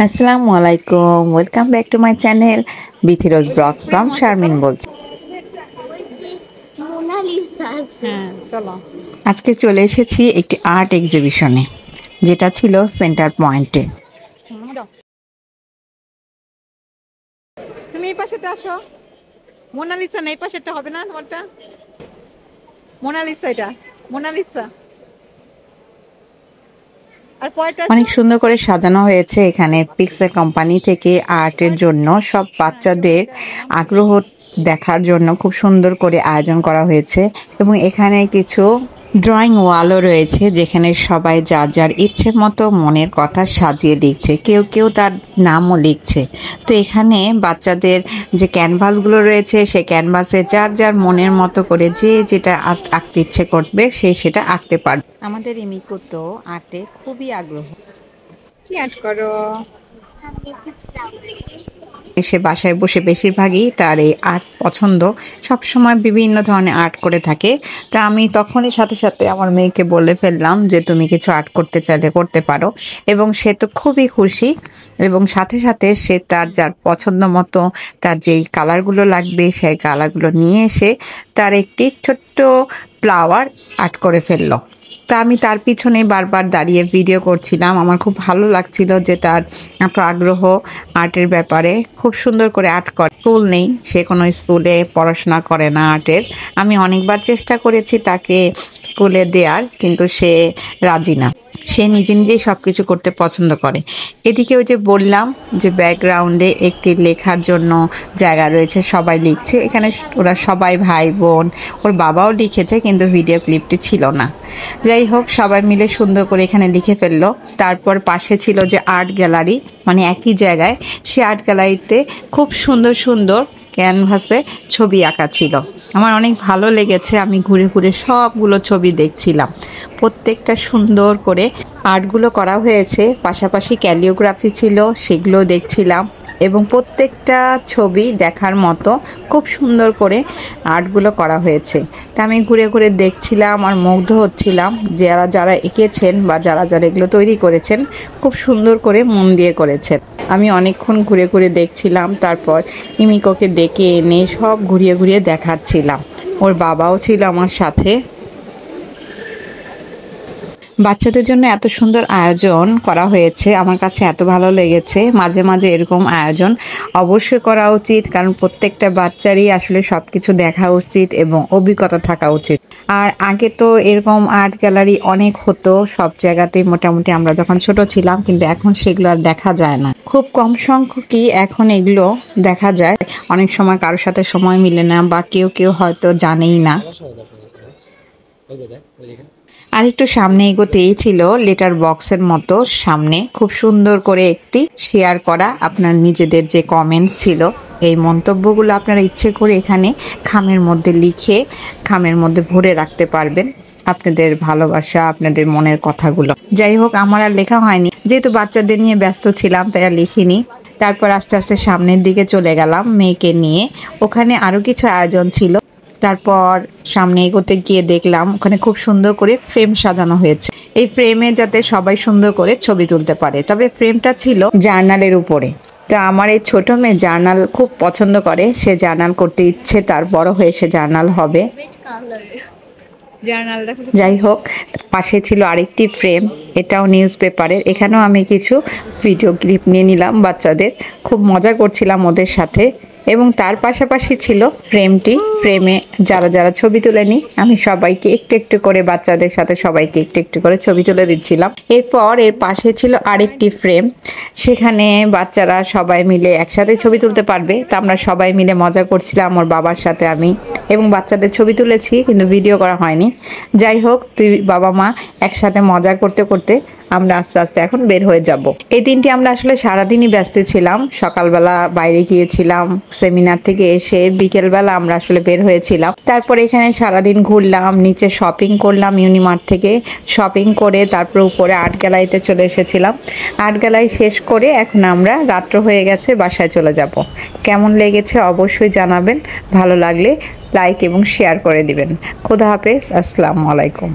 আসসালামু আলাইকুম, welcome back to my channel বিথিরোজ ব্লগ ফ্রম শারমিন বলছি। আজকে চলে এসেছি একটি আর্ট এক্সিবিশনে, যেটা ছিল সেন্টার পয়েন্টে। তুমি এই পাশেটা আসো। মোনালিসা না, এই পাশেটা হবে না তোমারটা? মোনালিসা, এটা মোনালিসা। আর পরেরটা অনেক সুন্দর করে সাজানো হয়েছে এখানে পিক্সেল কোম্পানি থেকে আর্টের জন্য সব বাচ্চাদের আগ্রহ দেখার জন্য খুব সুন্দর করে আয়োজন করা হয়েছে। এবং এখানে কিছু ড্রয়িং ওয়ালও রয়েছে, যেখানে সবাই যার যার ইচ্ছে মতো মনের কথা সাজিয়ে লিখছে, কেউ কেউ তার নামও লিখছে। তো এখানে বাচ্চাদের যে ক্যানভাসগুলো রয়েছে, সেই ক্যানভাসে যার যার মনের মতো করে যে যেটা আঁকতে ইচ্ছে করবে সে সেটা আঁকতে পারবে। আমাদের ইমিকো তো আর্টে খুবই আগ্রহ। কি আর্ট করো? সে বাসায় বসে বেশিরভাগই তার এই আর্ট পছন্দ, সব সময় বিভিন্ন ধরনের আর্ট করে থাকে। তা আমি তখনই সাথে সাথে আমার মেয়েকে বলে ফেললাম যে তুমি কিছু আর্ট করতে চাইলে করতে পারো, এবং সে তো খুবই খুশি। এবং সাথে সাথে সে তার যার পছন্দ মতো তার যেই কালারগুলো লাগবে সেই কালারগুলো নিয়ে এসে তার একটি ছোট্ট ফ্লাওয়ার আর্ট করে ফেললো। তা আমি তার পিছনে বারবার দাঁড়িয়ে ভিডিও করছিলাম। আমার খুব ভালো লাগছিল যে তার এত আগ্রহ আর্টের ব্যাপারে, খুব সুন্দর করে আর্ট করে। স্কুল নেই, সে কোনো স্কুলে পড়াশোনা করে না আর্টের। আমি অনেকবার চেষ্টা করেছি তাকে স্কুলে দেওয়ার, কিন্তু সে রাজি না। সে নিজে নিজেই সব কিছু করতে পছন্দ করে। এদিকে ওই যে বললাম যে ব্যাকগ্রাউন্ডে একটি লেখার জন্য জায়গা রয়েছে, সবাই লিখছে এখানে। ওরা সবাই ভাই বোন, ওর বাবাও লিখেছে কিন্তু ভিডিও ক্লিপটি ছিল না। যাই হোক, সবাই মিলে সুন্দর করে এখানে লিখে ফেললো। তারপর পাশে ছিল যে আর্ট গ্যালারি, মানে একই জায়গায় সে আর্ট গ্যালারিতে খুব সুন্দর সুন্দর ক্যানভাসে ছবি আঁকা ছিল। আমার অনেক ভালো লেগেছে, আমি ঘুরে ঘুরে সবগুলো ছবি দেখছিলাম। প্রত্যেকটা সুন্দর করে আর্টগুলো করা হয়েছে, পাশাপাশি ক্যালিওগ্রাফি ছিল, সেগুলো দেখছিলাম। এবং প্রত্যেকটা ছবি দেখার মতো খুব সুন্দর করে আর্টগুলো করা হয়েছে। তা আমি ঘুরে ঘুরে দেখছিলাম আর মুগ্ধ হচ্ছিলাম, যারা যারা এঁকেছেন বা যারা যারা এগুলো তৈরি করেছেন খুব সুন্দর করে মন দিয়ে করেছেন। আমি অনেকক্ষণ ঘুরে ঘুরে দেখছিলাম, তারপর ইমিকোকে ডেকে এনে সব ঘুরিয়ে ঘুরিয়ে দেখাচ্ছিলাম। ওর বাবাও ছিল আমার সাথে। বাচ্চাদের জন্য এত সুন্দর আয়োজন করা হয়েছে, আমার কাছে এত ভালো লেগেছে। মাঝে মাঝে এরকম আয়োজন অবশ্যই করা উচিত, কারণ প্রত্যেকটা বাচ্চারই আসলে সব কিছু দেখা উচিত এবং অভিজ্ঞতা থাকা উচিত। আর আগে তো এরকম আর্ট গ্যালারি অনেক হতো সব জায়গাতেই মোটামুটি, আমরা যখন ছোট ছিলাম, কিন্তু এখন সেগুলো আর দেখা যায় না। খুব কম সংখ্যকই এখন এগুলো দেখা যায়। অনেক সময় কারোর সাথে সময় মিলে না, বা কেউ কেউ হয়তো জানেই না। আর একটু সামনে এগোতেই ছিল লেটার বক্সের মতো, সামনে খুব সুন্দর করে একটি শেয়ার করা আপনার নিজেদের যে কমেন্টস ছিল, এই মন্তব্যগুলো আপনারা ইচ্ছে করে এখানে খামের মধ্যে লিখে খামের মধ্যে ভরে রাখতে পারবেন আপনাদের ভালোবাসা, আপনাদের মনের কথাগুলো। যাই হোক, আমার আর লেখা হয়নি, যেহেতু বাচ্চাদের নিয়ে ব্যস্ত ছিলাম তাই আর লিখিনি। তারপর আস্তে আস্তে সামনের দিকে চলে গেলাম মেয়েকে নিয়ে। ওখানে আরও কিছু আয়োজন ছিল। তারপর সামনে এগোতে গিয়ে দেখলাম ওখানে খুব সুন্দর করে ফ্রেম সাজানো হয়েছে, এই ফ্রেমে যাতে সবাই সুন্দর করে ছবি তুলতে পারে। তবে ফ্রেমটা ছিল জার্নালের উপরে। তো আমার এই ছোট মেয়ে জার্নাল খুব পছন্দ করে, সে জার্নাল করতে ইচ্ছে তার, বড় হয়ে সে জার্নাল হবে। যাই হোক, পাশে ছিল আরেকটি ফ্রেম, এটাও নিউজ পেপারের। এখানেও আমি কিছু ভিডিও ক্লিপ নিয়ে নিলাম বাচ্চাদের, খুব মজা করছিলাম ওদের সাথে। এবং তার পাশাপাশি ছিল ফ্রেমটি, ফ্রেমে যারা যারা ছবি তুলেনি আমি সবাইকে একটু একটু করে, বাচ্চাদের সাথে সবাইকে একটু একটু করে ছবি তুলে দিচ্ছিলাম। এরপর এর পাশে ছিল আরেকটি ফ্রেম, সেখানে বাচ্চারা সবাই মিলে একসাথে ছবি তুলতে পারবে। তা আমরা সবাই মিলে মজা করছিলাম, ওর বাবার সাথে আমি, এবং বাচ্চাদের ছবি তুলেছি কিন্তু ভিডিও করা হয়নি। যাই হোক, তুই বাবা মা একসাথে মজা করতে করতে আমরা আস্তে আস্তে এখন বের হয়ে যাব। এই দিনটি আমরা আসলে সারাদিনই ব্যস্ত ছিলাম। সকালবেলা বাইরে গিয়েছিলাম, সেমিনার থেকে এসে বিকেলবেলা আমরা আসলে বের হয়েছিলাম। তারপর এখানে সারাদিন ঘুরলাম, নিচে শপিং করলাম, ইউনিমার্ট থেকে শপিং করে তারপর উপরে আর্ট গ্যালারিতে চলে এসেছিলাম। আর্ট গ্যালারি শেষ করে এখন আমরা, রাত্র হয়ে গেছে, বাসায় চলে যাব। কেমন লেগেছে অবশ্যই জানাবেন, ভালো লাগলে লাইক এবং শেয়ার করে দিবেন। খোদা হাফেজ, আসসালামু আলাইকুম।